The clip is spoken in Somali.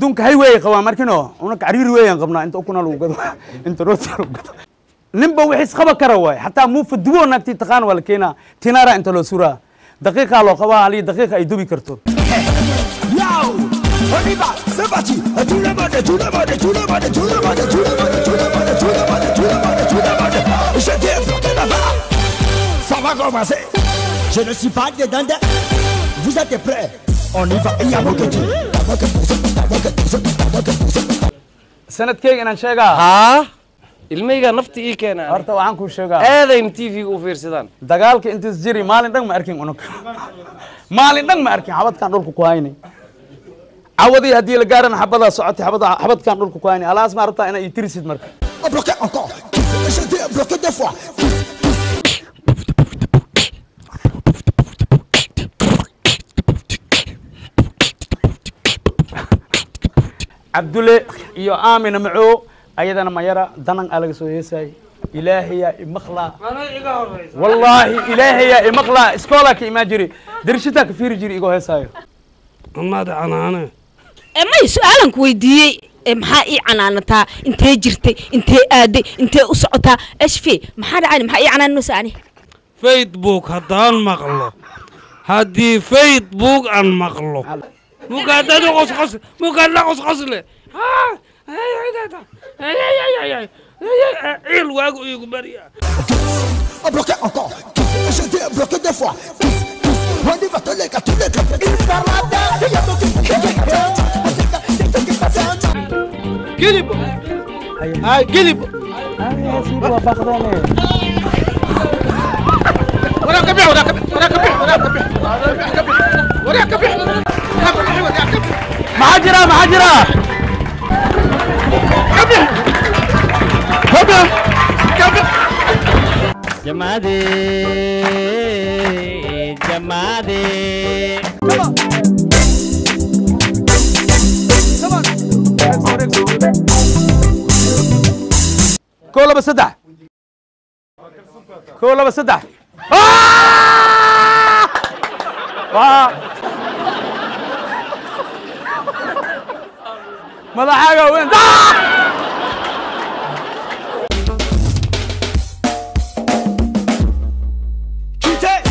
adduunka highway qabaa markino una cariir weeyaan qabnaa inta ukuna lagu gado inta roota lagu gado ninba wixii isqaba kara waay xataa muufa dubo naagtii taqaan wala keena tinara inta loo suraa daqiiqa loo qabaa hali daqiiqa ay dubi karto On y va, c'est parti. Tout le monde, tout le monde, tout le monde, tout le monde, tout le monde, tout le monde, tout le monde, tout le monde, tout le monde. Je t'ai bloqué là-bas. Ça va commencer. Je ne suis pas dedans. Vous êtes prêts? On y va. Il y a beaucoup de sanadkeyga inaan sheegaa ها ilmayga nafti ii keenay horta waxaan ku sheegaa aadayn TV u fiirsadaan dagaalka intaas jiri maalin dhan ma arkin unug maalin dhan ma arkin xabadkan dhulka ku haynay عودي هدي لقارن حبضها صعتي حبض كان دولك كواني على اسمع ربطة أنا يترسد مركب. bloqué encore. Je t'ai bloqué deux fois. عبد الله يو آمن معه أيضا ما يرى دنن على سويساي إلهي يا مخلا والله إلهي يا مخلا إسكولك إيماجري درشتك في رجري إيجو هسايو. أنا أنا ما سؤالك ويدي maxaa ii canaanataa intee jirtay intee aaday intee u socotaa ايش في maxaa dhacay maxaa ii canaanaysaa ani Facebook haddaan maqlo haddii Facebook aan maqlo mugaadada qosqosle il waagu igu bariya bloqué encore. Je t'ai bloqué deux fois. On y va tous les gars. قلب هاي قلب وراك بيع وراك بيع محاجرة جمادي كولا بسدح ماذا حاجة وين Quittez.